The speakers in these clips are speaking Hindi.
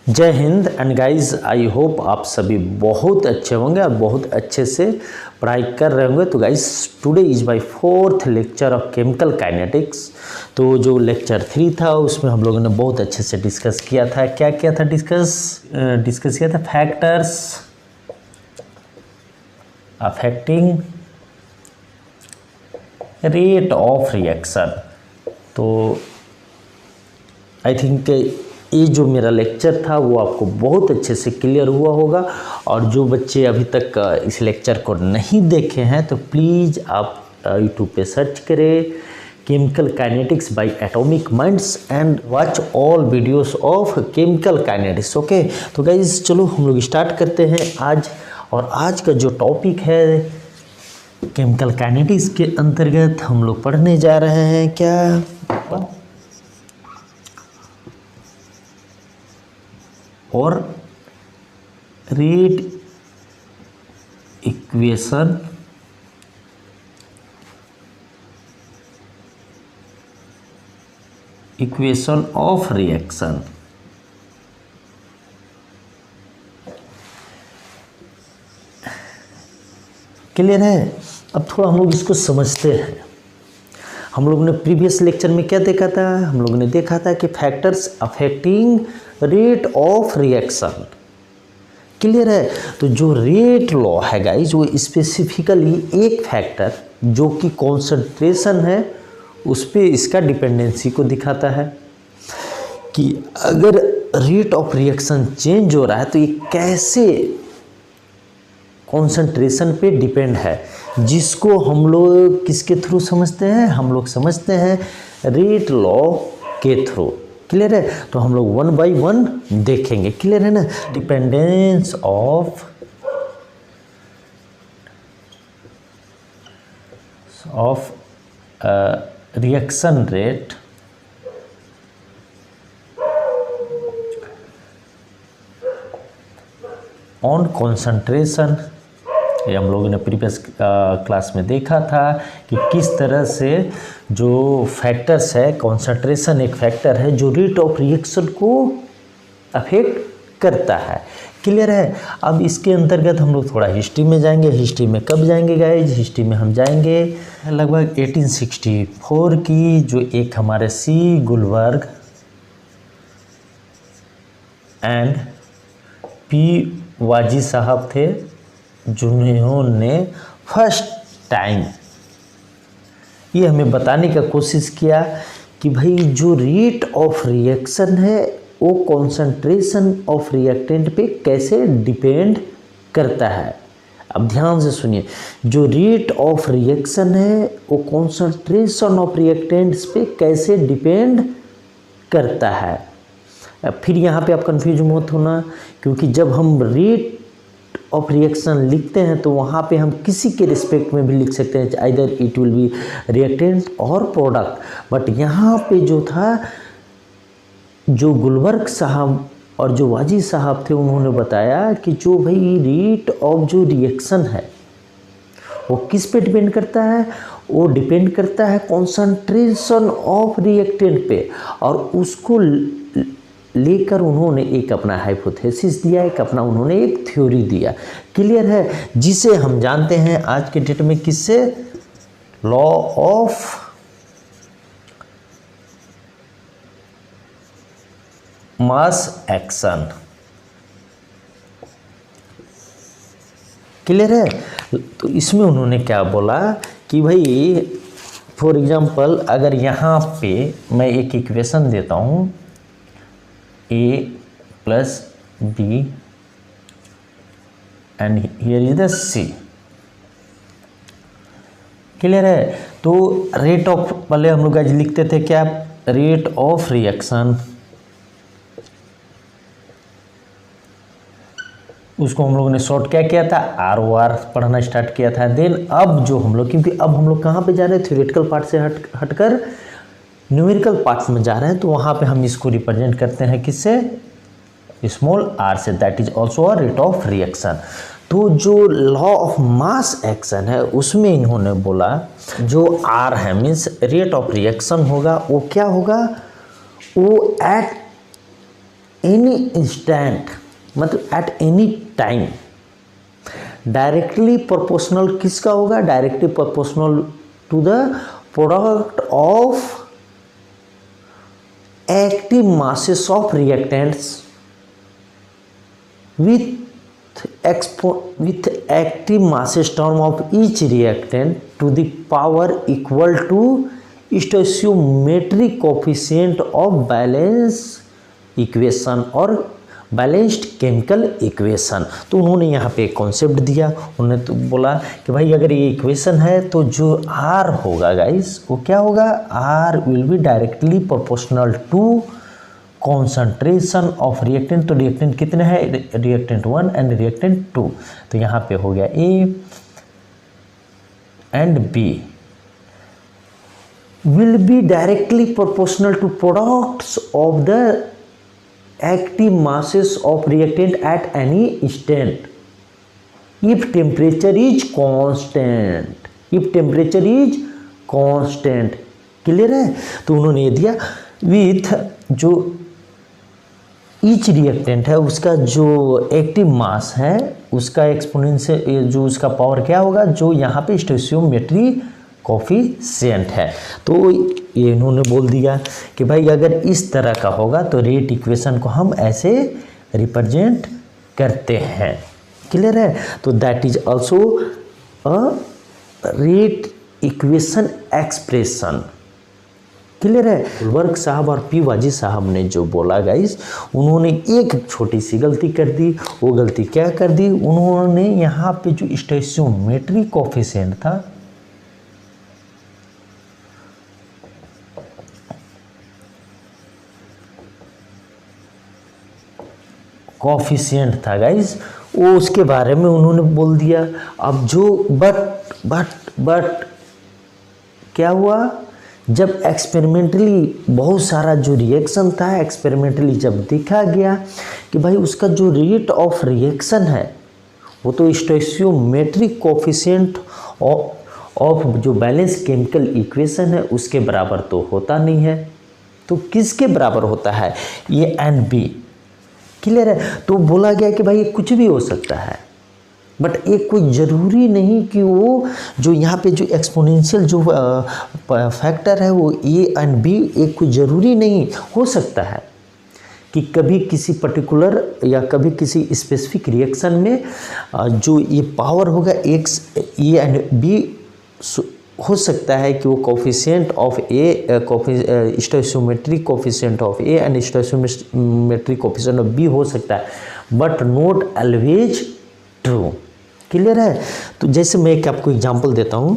जय Hind and guys, I hope आप सभी बहुत अच्छे होंगे और बहुत अच्छे से पढ़ाई कर रहे होंगे। तो guys, today is my fourth lecture of chemical kinetics. तो जो लेक्चर 3 था उसमें हम लोगों ने बहुत अच्छे से डिस्कस किया था। क्या किया था? डिस्कस किया था factors affecting rate of reaction. तो आई थिंक ये जो मेरा लेक्चर था वो आपको बहुत अच्छे से क्लियर हुआ होगा। और जो बच्चे अभी तक इस लेक्चर को नहीं देखे हैं तो प्लीज़ आप यूट्यूब पे सर्च करें chemical kinetics bye atomic minds and watch all videos of chemical kinetics. Okay, तो गाइज चलो हम लोग स्टार्ट करते हैं आज। और आज का जो टॉपिक है केमिकल काइनेटिक्स के अंतर्गत हम लोग पढ़ने जा रहे हैं क्या, और rate equation of reaction. Clear है? अब थोड़ा हम लोग इसको समझते हैं। हम लोगों ने प्रीवियस लेक्चर में क्या देखा था? हम लोगों ने देखा था कि factors affecting rate of reaction. Clear है? तो जो रेट लॉ है गाइस, वो स्पेसिफिकली एक फैक्टर जो कि कॉन्सेंट्रेशन है उस पे इसका डिपेंडेंसी को दिखाता है कि अगर रेट ऑफ रिएक्शन चेंज हो रहा है तो ये कैसे कॉन्सेंट्रेशन पे डिपेंड है, जिसको हम लोग किसके थ्रू समझते हैं? हम लोग समझते हैं रेट लॉ के थ्रू। क्लियर है? तो हम लोग वन बाय वन देखेंगे। क्लियर है ना? Dependence of reaction rate on concentration. ये हम लोगों ने प्रीवियस क्लास में देखा था कि किस तरह से जो फैक्टर्स है, कॉन्सेंट्रेशन एक फैक्टर है जो रेट ऑफ रिएक्शन को अफेक्ट करता है। क्लियर है? अब इसके अंतर्गत हम लोग थोड़ा हिस्ट्री में जाएंगे। हिस्ट्री में कब जाएंगे गाइज? हिस्ट्री में हम जाएंगे लगभग 1864 की, जो एक हमारे सी गुलबर्ग एंड पी वाजी साहब थे, जिन्होंने फर्स्ट टाइम ये हमें बताने का कोशिश किया कि भाई जो रेट ऑफ रिएक्शन है वो कॉन्सेंट्रेशन ऑफ रिएक्टेंट पे कैसे डिपेंड करता है। अब ध्यान से सुनिए, जो रेट ऑफ रिएक्शन है वो कॉन्सेंट्रेशन ऑफ रिएक्टेंट्स पे कैसे डिपेंड करता है। फिर यहाँ पे आप कंफ्यूज मत होना, क्योंकि जब हम रेट ऑफ रिएक्शन लिखते हैं तो वहाँ पे हम किसी के रिस्पेक्ट में भी लिख सकते हैं, either it will be reactant और प्रोडक्ट। बट यहाँ पे जो था, जो गुलबर्ग साहब और जो वाजी साहब थे, उन्होंने बताया कि जो भाई रेट ऑफ जो रिएक्शन है वो किस पे डिपेंड करता है? वो डिपेंड करता है कॉन्सेंट्रेशन ऑफ रिएक्टेंट पे। और उसको लेकर उन्होंने एक अपना हाइपोथेसिस दिया, एक अपना उन्होंने एक थ्योरी दिया। क्लियर है? जिसे हम जानते हैं आज के डेट में किससे? Law of mass action. Clear है? तो इसमें उन्होंने क्या बोला कि भाई फॉर एग्जांपल अगर यहाँ पे मैं एक इक्वेशन देता हूँ a plus b and here is the c। Clear है? तो रेट ऑफ, पहले हम लोग आज लिखते थे क्या? रेट ऑफ रिएक्शन, उसको हम लोगों ने शॉर्ट क्या किया था? आर ओ आर पढ़ना स्टार्ट किया था। देन अब जो हम लोग, क्योंकि अब हम लोग कहाँ पे जा रहे हैं? थ्योरेटिकल पार्ट से हटकर न्यूमेरिकल पार्ट में जा रहे हैं, तो वहाँ पे हम इसको रिप्रेजेंट करते हैं किससे? स्मॉल आर से। That is also a rate of reaction. तो जो लॉ ऑफ मास एक्शन है उसमें इन्होंने बोला जो आर है मीन्स रेट ऑफ रिएक्शन होगा, वो क्या होगा? वो एट एनी इंस्टेंट मतलब at any time, directly proportional किसका होगा, directly proportional to the product of active masses of reactants with active masses term of each reactant to the power equal to stoichiometric coefficient of balance equation और बैलेंस्ड केमिकल इक्वेशन। तो उन्होंने यहाँ पे एक कॉन्सेप्ट दिया, उन्होंने तो बोला कि भाई अगर ये इक्वेशन है तो जो आर होगा गाइस वो क्या होगा, R will be directly proportional to concentration of reactant. तो रिएक्टेंट कितने हैं, रिएक्टेंट 1 एंड रिएक्टेंट 2। तो यहाँ पे हो गया A and B will be directly proportional to products of the active masses of reactant at any instant if temperature is constant, if temperature is constant। Clear है। तो उन्होंने ये दिया विथ जो ईच रिएक्टेंट है उसका जो एक्टिव मास है उसका एक्सपोनेंशियल जो उसका पावर क्या होगा, जो यहाँ पे स्टोइचियोमेट्रिक कोफिशिएंट है। तो ये इन्होंने बोल दिया कि भाई अगर इस तरह का होगा तो रेट इक्वेशन को हम ऐसे रिप्रेजेंट करते हैं। क्लियर है। तो that is also a rate equation expression. Clear है। वर्क साहब और पी वाजी साहब ने जो बोला गाइस, उन्होंने एक छोटी सी गलती कर दी। वो गलती क्या कर दी, उन्होंने यहाँ पे जो स्टोइचियोमेट्रिक कोफिशिएंट था कोफिशिएंट था गाइस, वो उसके बारे में उन्होंने बोल दिया। अब जो बट क्या हुआ, जब एक्सपेरिमेंटली बहुत सारा जो रिएक्शन था, एक्सपेरिमेंटली जब देखा गया कि भाई उसका जो रेट ऑफ रिएक्शन है वो तो स्टोइचियोमेट्रिक कोफिशिएंट ऑफ जो बैलेंस केमिकल इक्वेशन है उसके बराबर तो होता नहीं है। तो किसके बराबर होता है, ये एंड बी। क्लियर है। तो बोला गया कि भाई कुछ भी हो सकता है, बट एक कोई ज़रूरी नहीं कि वो जो यहाँ पे जो एक्सपोनेंशियल जो फैक्टर है वो ए एंड बी, एक कोई ज़रूरी नहीं हो सकता है कि कभी किसी पर्टिकुलर या कभी किसी स्पेसिफिक रिएक्शन में जो ये पावर होगा एक्स ए एंड बी हो सकता है कि वो coefficient of A stoichiometric coefficient of A and stoichiometric coefficient of B हो सकता है, but not always true. Clear है। तो जैसे मैं एक आपको एग्जांपल देता हूँ,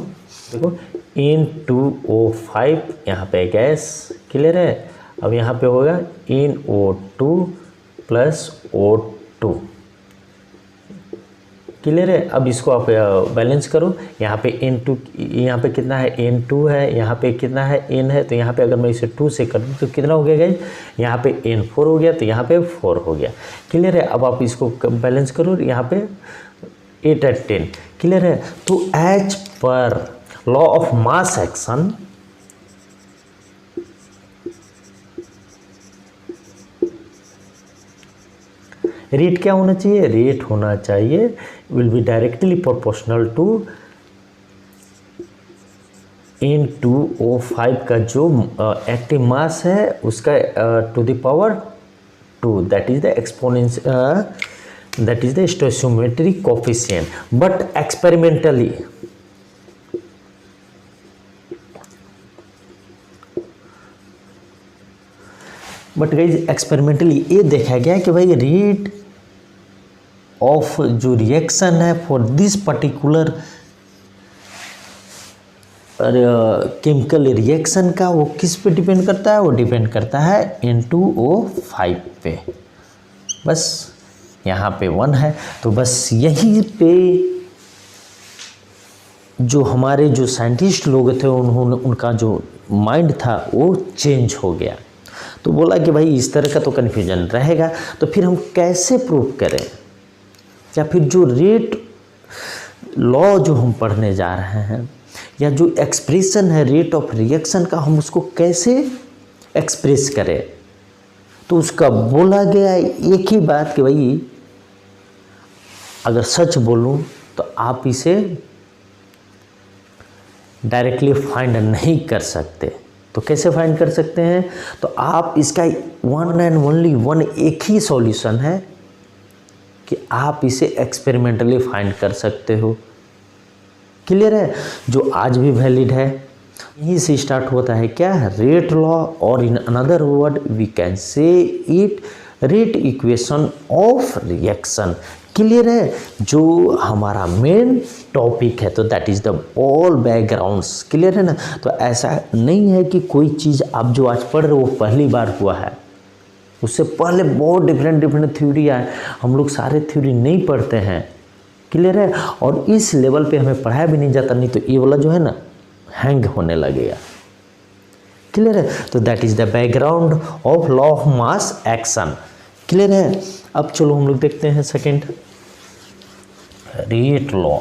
देखो N2O5 यहाँ पे गैस। क्लियर है। अब यहाँ पे होगा NO2 + O2। क्लियर है। अब इसको आप बैलेंस करो, यहाँ पे N2, यहाँ पे कितना है N2 है, यहाँ पे कितना है N है। तो यहाँ पे अगर मैं इसे 2 से कर दूँ तो कितना हो गया गाइस, यहाँ पे N4 हो गया, तो यहाँ पे 4 हो गया। क्लियर है। अब आप इसको बैलेंस करो, यहाँ पे 8 और 10। क्लियर है। तो एज पर law of mass action rate क्या होना चाहिए, रेट होना चाहिए will be directly proportional to N2O5 का जो एक्टिव मास है उसका to the power 2, that is the exponential, that is the stoichiometric coefficient. But experimentally ये देखा गया कि भाई रेट ऑफ जो रिएक्शन है for this particular chemical reaction का वो किस पे डिपेंड करता है, वो डिपेंड करता है N2O5 पे। बस यहाँ पे 1 है, तो बस यहीं पे जो हमारे जो साइंटिस्ट लोग थे उन्होंने, उनका जो माइंड था वो चेंज हो गया। तो बोला कि भाई इस तरह का तो कन्फ्यूजन रहेगा, तो फिर हम कैसे प्रूव करें, या फिर जो रेट लॉ जो हम पढ़ने जा रहे हैं या जो एक्सप्रेशन है रेट ऑफ रिएक्शन का, हम उसको कैसे एक्सप्रेस करें। तो उसका बोला गया एक ही बात कि भाई अगर सच बोलूं तो आप इसे डायरेक्टली फाइंड नहीं कर सकते। तो कैसे फाइंड कर सकते हैं? तो आप इसका वन एंड ओनली वन एक ही सॉल्यूशन है कि आप इसे एक्सपेरिमेंटली फाइंड कर सकते हो। क्लियर है? जो आज भी वैलिड है। यहीं से स्टार्ट होता है क्या? रेट लॉ, और in another word we can say it rate equation of reaction. Clear है? जो हमारा मेन टॉपिक है, तो that is the all backgrounds. Clear है ना? तो ऐसा नहीं है कि कोई चीज़ आप जो आज पढ़ रहे हो वो पहली बार हुआ है, उससे पहले बहुत डिफरेंट थ्योरी है। हम लोग सारे थ्योरी नहीं पढ़ते हैं। क्लियर है? और इस लेवल पे हमें पढ़ाया भी नहीं जाता, नहीं तो ये वाला जो है ना हैंग होने लगेगा। क्लियर है? तो that is the background of law of mass action. Clear है? अब चलो हम लोग देखते हैं second, rate law.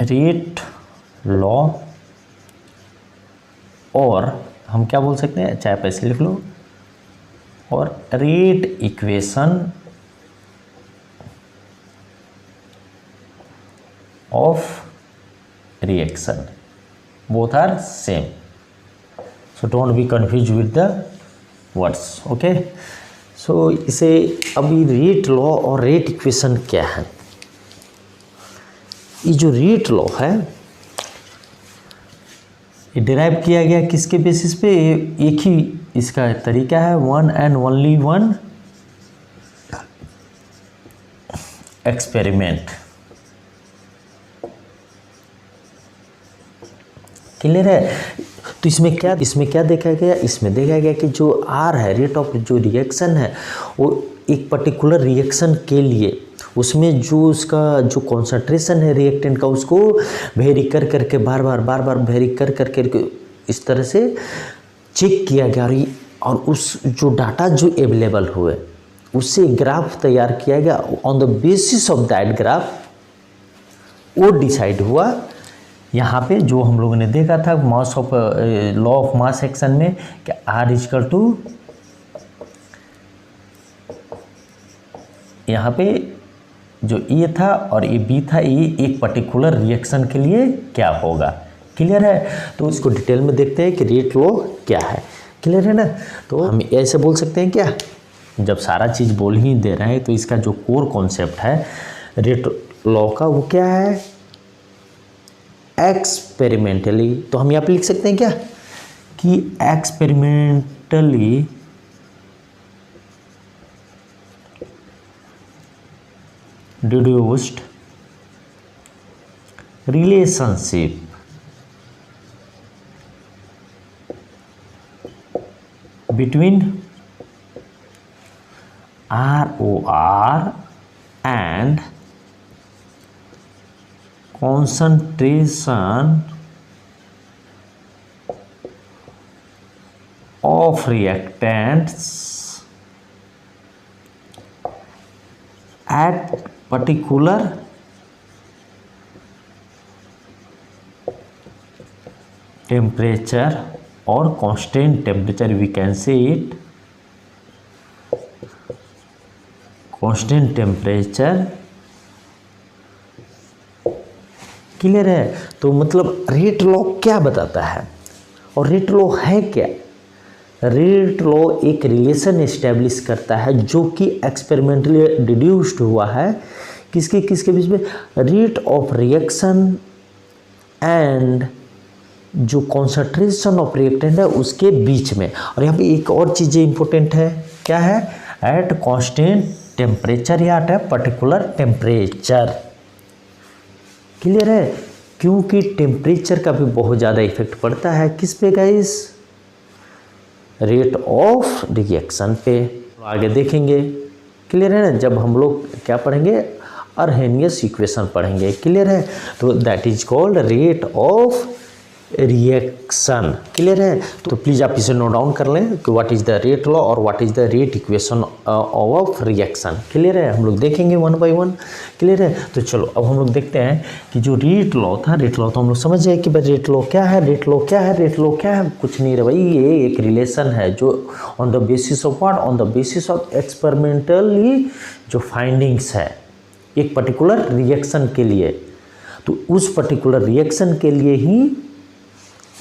Rate law, और हम क्या बोल सकते हैं, चाहे पैसे लिख लो, और rate equation of reaction, both are same, so don't be confuse with the words. Okay, so इसे अभी रेट लॉ और रेट इक्वेशन क्या है? ये जो रेट लॉ है ये डिराइव किया गया किसके बेसिस पे? एक ही इसका तरीका है, one and only one experiment. Clear है? तो इसमें क्या देखा गया? इसमें देखा गया कि जो आर है, रेट ऑफ जो रिएक्शन है, वो एक पर्टिकुलर रिएक्शन के लिए उसमें जो उसका जो कॉन्सेंट्रेशन है रिएक्टेंट का, उसको वेरी करके बार बार वेरी करके इस तरह से चेक किया गया, और उस जो डाटा जो अवेलेबल हुए उससे ग्राफ तैयार किया गया। On the basis of that graph वो डिसाइड हुआ, यहाँ पे जो हम लोगों ने देखा था mass of law of mass action में कि आर इक्वल टू, यहाँ पे जो ए था और ये बी था, ये एक पर्टिकुलर रिएक्शन के लिए क्या होगा। क्लियर है? तो इसको डिटेल में देखते हैं कि रेट लॉ क्या है। क्लियर है ना? तो हम ऐसे बोल सकते हैं क्या, जब सारा चीज़ बोल ही दे रहे हैं तो इसका जो कोर कॉन्सेप्ट है रेट लॉ का वो क्या है? एक्सपेरिमेंटली। तो हम यहाँ पे लिख सकते हैं क्या कि experimentally deduced relationship between ROR and concentration of reactants at particular temperature or constant temperature, we can say it constant temperature। Clear है? तो मतलब रेट लॉ क्या बताता है और रेट लॉ है क्या? रेट लॉ एक रिलेशन एस्टेब्लिश करता है जो कि एक्सपेरिमेंटली डिड्यूस्ड हुआ है किसके बीच में? रेट ऑफ रिएक्शन एंड जो कॉन्सेंट्रेशन ऑफ रिएक्टेंट है उसके बीच में। और यहाँ पे एक और चीज़ इंपॉर्टेंट है, क्या है? एट कांस्टेंट टेम्परेचर या एट पर्टिकुलर टेम्परेचर। क्लियर है? क्योंकि टेम्परेचर का भी बहुत ज़्यादा इफेक्ट पड़ता है किस पे गाइस? रेट ऑफ रिएक्शन पे। आगे देखेंगे। क्लियर है ना? जब हम लोग क्या पढ़ेंगे? अर्हेनियस इक्वेशन पढ़ेंगे। क्लियर है? तो that is called rate of reaction. Clear है? तो प्लीज़ आप इसे नोट डाउन कर लें कि what is the rate law और what is the rate equation of reaction. Clear है? हम लोग देखेंगे वन बाय वन। क्लियर है? तो चलो अब हम लोग देखते हैं कि जो रेट लॉ था, रेट लॉ तो हम लोग समझ जाए कि भाई रेट लॉ क्या है, रेट लॉ क्या है, रेट लॉ क्या है। कुछ नहीं है भाई, ये एक रिलेशन है जो on the basis of what, on the basis of experimentally जो फाइंडिंग्स है एक पर्टिकुलर रिएक्शन के लिए, तो उस पर्टिकुलर रिएक्शन के लिए ही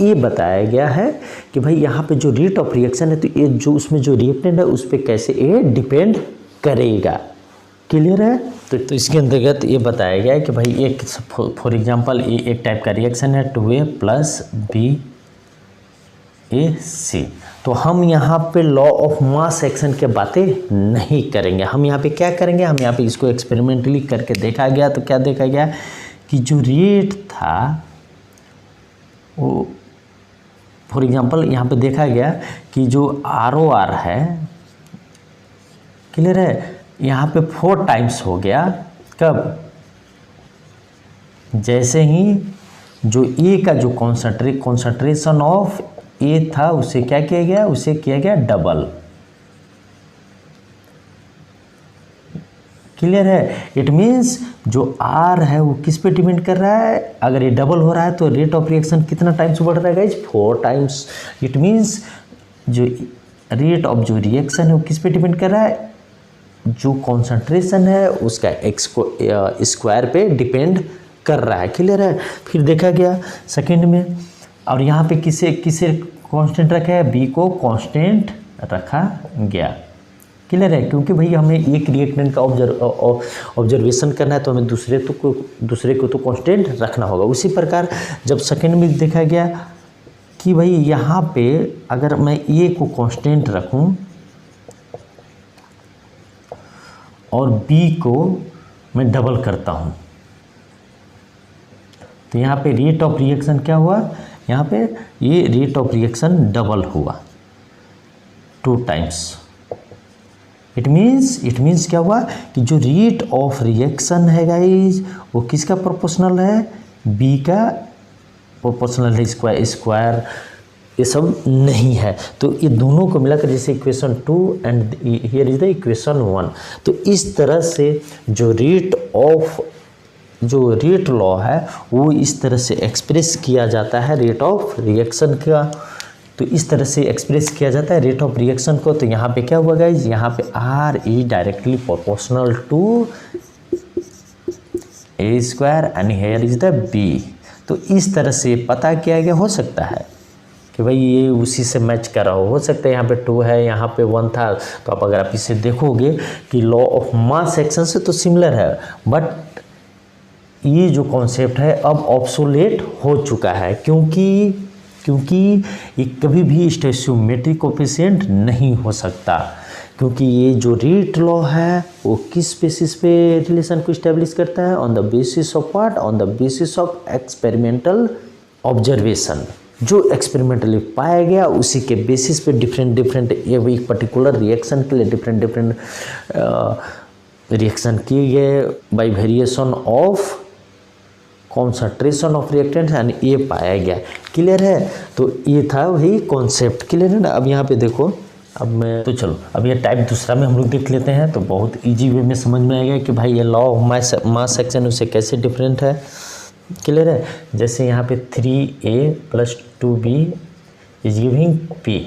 ये बताया गया है कि भाई यहाँ पे जो रेट ऑफ रिएक्शन है तो ये जो उसमें जो रिएक्टेंट है उस पर कैसे ये डिपेंड करेगा। क्लियर है? तो इसके अंतर्गत ये बताया गया है कि भाई एक फॉर एग्जांपल ये एक टाइप का रिएक्शन है 2A + BAC। तो हम यहाँ पे लॉ ऑफ मास एक्शन के बातें नहीं करेंगे। हम यहाँ पे क्या करेंगे, हम यहाँ पे इसको एक्सपेरिमेंटली करके देखा गया। तो क्या देखा गया कि जो रेट था वो फॉर एग्जांपल यहाँ पे देखा गया कि जो ROR है, क्लियर है, यहाँ पे 4 टाइम्स हो गया। कब? जैसे ही जो A का जो कॉन्सेंट्रेशन ऑफ A था उसे क्या किया गया, उसे किया गया डबल। क्लियर है? इट मीन्स जो R है वो किस पे डिपेंड कर रहा है, अगर ये डबल हो रहा है तो रेट ऑफ रिएक्शन कितना टाइम्स बढ़ रहा है गाइज, 4 टाइम्स। इट मीन्स जो रेट ऑफ जो रिएक्शन है वो किस पे डिपेंड कर रहा है, जो कॉन्सेंट्रेशन है उसका स्क्वायर पे डिपेंड कर रहा है। क्लियर है? फिर देखा गया सेकेंड में, और यहाँ पे किसे कांस्टेंट रखा है, B को कांस्टेंट रखा गया। क्लियर है? क्योंकि भाई हमें एक रिएक्टेंट का ऑब्जर्वेशन करना है तो हमें दूसरे को तो कांस्टेंट रखना होगा। उसी प्रकार जब सेकेंड में देखा गया कि भाई यहाँ पे अगर मैं A को कांस्टेंट रखूँ और B को मैं डबल करता हूँ तो यहाँ पे रेट ऑफ रिएक्शन क्या हुआ, यहाँ पे ये रेट ऑफ रिएक्शन डबल हुआ 2 टाइम्स। इट मीन्स क्या हुआ कि जो रेट ऑफ रिएक्शन है गाइज वो किसका प्रोपोर्शनल है, B का प्रोपोर्शनल है। स्क्वायर ये सब नहीं है। तो ये दोनों को मिलाकर जैसे equation 2 and here is the equation 1। तो इस तरह से जो रेट लॉ है वो इस तरह से एक्सप्रेस किया जाता है रेट ऑफ रिएक्शन का। तो इस तरह से एक्सप्रेस किया जाता है रेट ऑफ रिएक्शन को। तो यहाँ पे क्या हुआ गाइज, यहाँ पे R is directly proportional to A square and here is the B। तो इस तरह से पता किया गया, हो सकता है कि भाई ये उसी से मैच कर रहा हो सकता है यहाँ पे 2 है, यहाँ पे 1 था। तो अगर आप इसे देखोगे कि लॉ ऑफ मास एक्शन से तो सिमिलर है, बट ये जो कॉन्सेप्ट है अब ऑब्सोलेट हो चुका है, क्योंकि ये कभी भी स्टोइचियोमेट्रिक कोएफिशिएंट नहीं हो सकता। क्योंकि ये जो रेट लॉ है वो किस बेसिस पे रिलेशन को इस्टेब्लिश करता है, on the basis of what, on the basis of experimental observation. जो एक्सपेरिमेंटली पाया गया उसी के बेसिस पे डिफरेंट एक पर्टिकुलर रिएक्शन के लिए डिफरेंट रिएक्शन किए गए bye variation of concentration of reactant and ये पाया गया। क्लियर है? तो ये था वही कॉन्सेप्ट। क्लियर है ना? अब यहाँ पे देखो, तो चलो अब ये टाइप दूसरा में हम लोग देख लेते हैं। तो बहुत इजी वे में समझ में आएगा कि भाई ये लॉ ऑफ मास एक्शन उससे कैसे डिफरेंट है। क्लियर है? जैसे यहाँ पे 3A + 2B is giving P।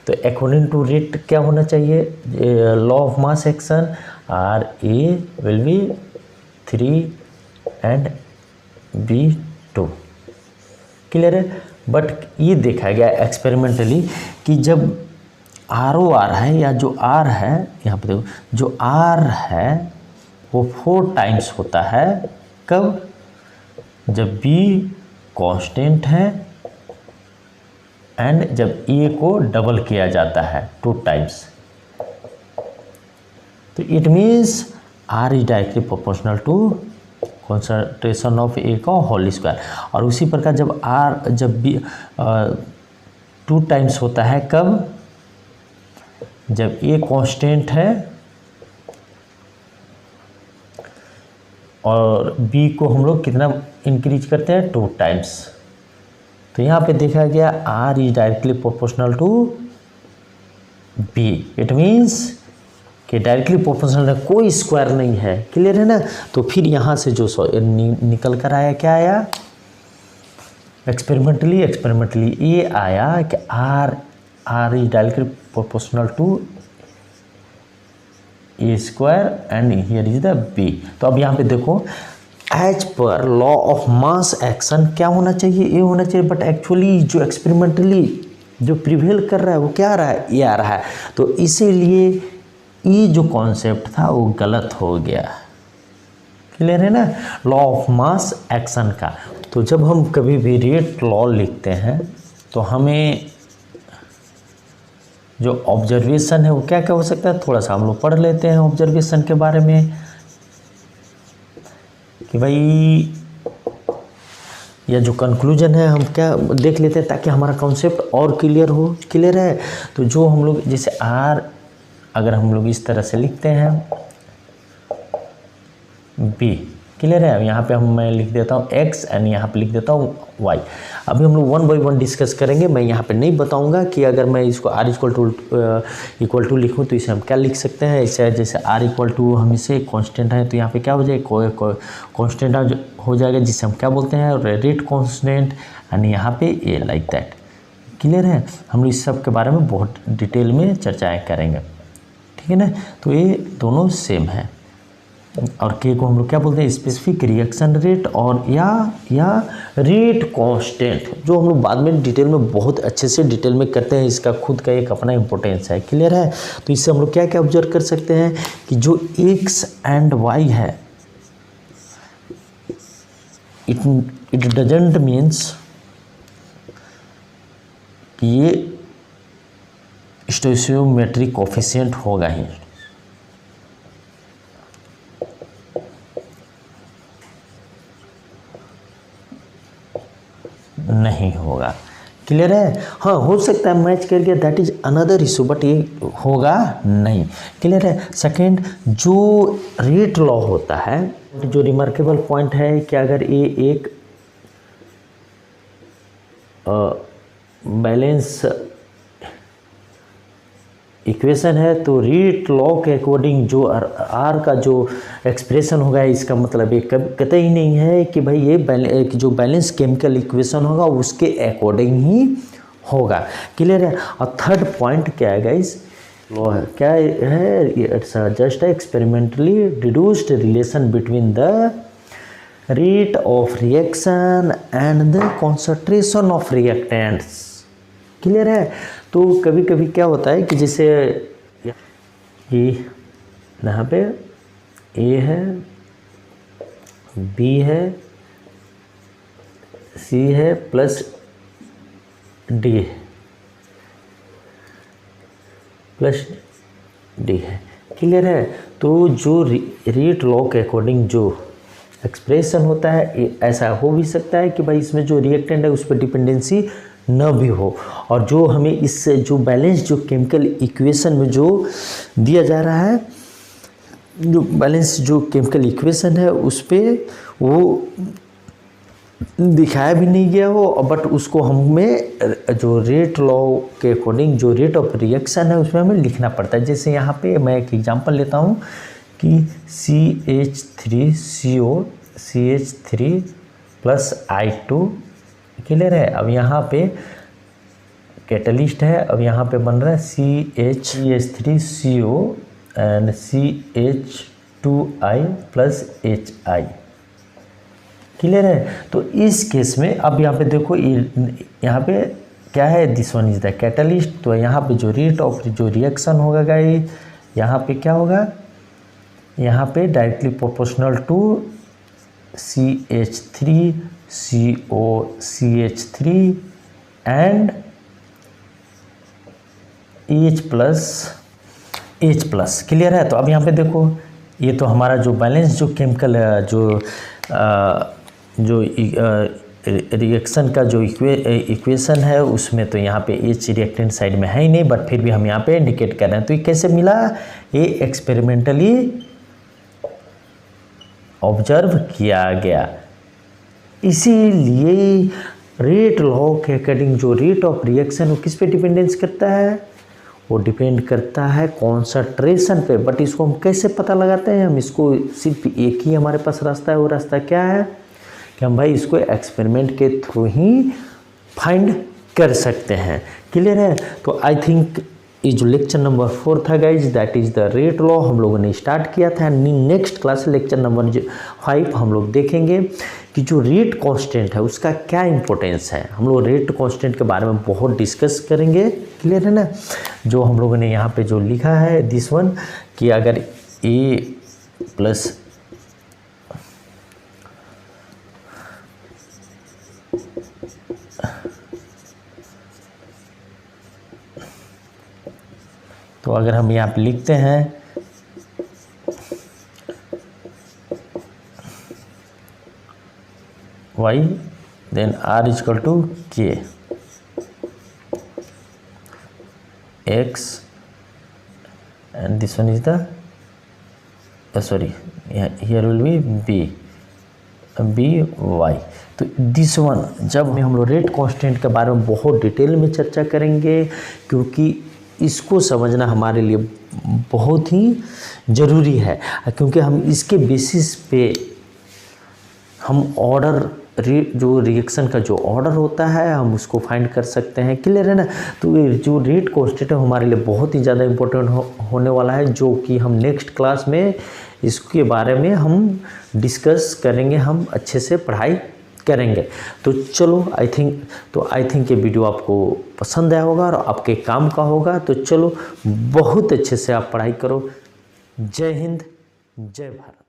तो अकॉर्डिंग टू रेट क्या होना चाहिए, law of mass action RA will be 3 and B 2। Clear है? बट ये देखा गया एक्सपेरिमेंटली कि जब ROR है या जो R है, यहाँ पे देखो जो R है वो 4 टाइम्स होता है। कब? जब B कांस्टेंट है एंड जब A को डबल किया जाता है 2 टाइम्स। तो it means R is directly proportional to concentration of A का होल स्क्वायर। और उसी प्रकार जब B 2 टाइम्स होता है, कब? जब A कांस्टेंट है और B को हम लोग कितना इंक्रीज करते हैं, 2 टाइम्स। तो यहाँ पे देखा गया R is directly proportional to B। It means कि डायरेक्टली प्रोपोर्शनल है, कोई स्क्वायर नहीं है। क्लियर है ना। तो फिर यहाँ से जो निकल कर आया, क्या आया एक्सपेरिमेंटली ये आया कि R is directly proportional to A square and here is the B। तो अब यहाँ पे देखो एज पर लॉ ऑफ मास एक्शन क्या होना चाहिए, ये होना चाहिए, बट एक्चुअली जो एक्सपेरिमेंटली जो प्रिवेल कर रहा है वो क्या आ रहा है, ये आ रहा है। तो इसीलिए ये जो कॉन्सेप्ट था वो गलत हो गया। क्लियर है ना, लॉ ऑफ मास एक्शन का। तो जब हम कभी भी रेट लॉ लिखते हैं तो हमें जो ऑब्जर्वेशन है वो क्या क्या हो सकता है, थोड़ा सा हम लोग पढ़ लेते हैं ऑब्जर्वेशन के बारे में कि भाई, या जो कंक्लूजन है हम क्या देख लेते हैं ताकि हमारा कॉन्सेप्ट और क्लियर हो। क्लियर है। तो जो हम लोग जैसे R अगर हम लोग इस तरह से लिखते हैं B, क्लियर है। यहाँ पे मैं लिख देता हूँ X एंड यहाँ पे लिख देता हूँ Y। अभी हम लोग 1 बाय 1 डिस्कस करेंगे। मैं यहाँ पे नहीं बताऊँगा कि अगर मैं इसको R इक्वल टू लिखूँ तो इसे हम क्या लिख सकते हैं। इसे जैसे R इक्वल टू हम इसे कॉन्स्टेंट है तो यहाँ पे क्या हो जाएगा, कॉन्स्टेंट हो जाएगा जिसे हम क्या बोलते हैं रेट कॉन्स्टेंट, एंड यहाँ पे ए लाइक दैट। क्लियर है। हम लोग इस सब के बारे में बहुत डिटेल में चर्चाएँ करेंगे। ठीक है ना। तो ये दोनों सेम है। और के को हम लोग क्या बोलते हैं स्पेसिफिक रिएक्शन रेट और या रेट कांस्टेंट, जो हम लोग बाद में डिटेल में बहुत अच्छे से डिटेल में करते हैं। इसका खुद का एक अपना इंपॉर्टेंस है। क्लियर है। तो इससे हम लोग क्या क्या ऑब्जर्व कर सकते हैं कि जो x एंड y है इट डजंट मीन्स कि ये स्टोइचियोमेट्रिक कोफिशिएंट होगा ही नहीं होगा। क्लियर है। हाँ हो सकता है मैच कर गया, that is another issue, but ये होगा नहीं। क्लियर है। सेकंड, जो रेट लॉ होता है, जो रिमार्केबल पॉइंट है कि अगर ये एक बैलेंस इक्वेशन है तो रेट लॉ के अकॉर्डिंग जो आर का जो एक्सप्रेशन होगा, इसका मतलब ये कतई नहीं है कि भाई ये जो बैलेंस केमिकल इक्वेशन होगा उसके अकॉर्डिंग ही होगा। क्लियर है। और थर्ड पॉइंट क्या है गाइस, लॉ है क्या है, it's just experimentally deduced relation between the rate of reaction and the concentration of reactants. Clear है। तो कभी कभी क्या होता है कि जैसे ये यहाँ पे A है, B है, C है प्लस D है। क्लियर है। तो जो रेट लॉ के अकॉर्डिंग जो एक्सप्रेशन होता है ऐसा हो भी सकता है कि भाई इसमें जो रिएक्टेंट है उस पर डिपेंडेंसी न भी हो, और जो हमें इससे जो बैलेंस जो केमिकल इक्वेशन में जो दिया जा रहा है, जो बैलेंस जो केमिकल इक्वेशन है उस पर वो दिखाया भी नहीं गया हो, बट उसको हमें जो रेट लॉ के अकॉर्डिंग जो रेट ऑफ रिएक्शन है उसमें हमें लिखना पड़ता है। जैसे यहाँ पे मैं एक एग्जांपल लेता हूँ कि CH3 प्लस I2। क्लियर है। अब यहाँ पे कैटलिस्ट है, अब यहाँ पे बन रहा है CH3CO and CH2I plus HI। Clear है। तो इस केस में अब यहाँ पे देखो यहाँ पे क्या है, this one is the catalyst. तो यहाँ पे जो रेट ऑफ जो रिएक्शन होगा गाइस, यहाँ पे क्या होगा, यहाँ पे directly proportional to CH3COCH3 and H plus. Clear है। तो अब यहाँ पे देखो ये तो हमारा जो बैलेंस जो केमिकल जो रिएक्शन का जो इक्वेशन है उसमें तो यहाँ पे H रिएक्टेंट साइड में है ही नहीं, बट फिर भी हम यहाँ पे इंडिकेट कर रहे हैं। तो ये कैसे मिला, ये एक्सपेरिमेंटली ऑब्जर्व किया गया। इसीलिए रेट लॉ के अकॉर्डिंग जो रेट ऑफ रिएक्शन वो किस पे डिपेंडेंस करता है, वो डिपेंड करता है कॉन्संट्रेशन पे। बट इसको हम कैसे पता लगाते हैं, हम इसको सिर्फ एक ही हमारे पास रास्ता है, वो रास्ता क्या है कि हम भाई इसको एक्सपेरिमेंट के थ्रू ही फाइंड कर सकते हैं। क्लियर है। तो आई थिंक ये जो लेक्चर नंबर 4 था guys, that is the rate law हम लोगों ने स्टार्ट किया था। नेक्स्ट क्लास लेक्चर नंबर 5 हम लोग देखेंगे कि जो रेट कांस्टेंट है उसका क्या इंपॉर्टेंस है। हम लोग रेट कांस्टेंट के बारे में बहुत डिस्कस करेंगे। क्लियर है ना। जो हम लोगों ने यहाँ पे जो लिखा है दिस वन कि अगर ए प्लस तो अगर हम यहाँ पे लिखते हैं y then r is equal to k x and this one is the here will be b y। तो दिस वन जब हम लोग रेट कांस्टेंट के बारे में बहुत डिटेल में चर्चा करेंगे, क्योंकि इसको समझना हमारे लिए बहुत ही ज़रूरी है, क्योंकि हम इसके बेसिस पे हम ऑर्डर जो रिएक्शन का जो ऑर्डर होता है हम उसको फाइंड कर सकते हैं। क्लियर है ना। तो ये जो रेट कांस्टेंट है हमारे लिए बहुत ही ज़्यादा इम्पोर्टेंट होने वाला है, जो कि हम नेक्स्ट क्लास में इसके बारे में हम डिस्कस करेंगे, हम अच्छे से पढ़ाई करेंगे। तो चलो आई थिंक ये वीडियो आपको पसंद आया होगा और आपके काम का होगा। तो चलो बहुत अच्छे से आप पढ़ाई करो। जय हिंद, जय भारत।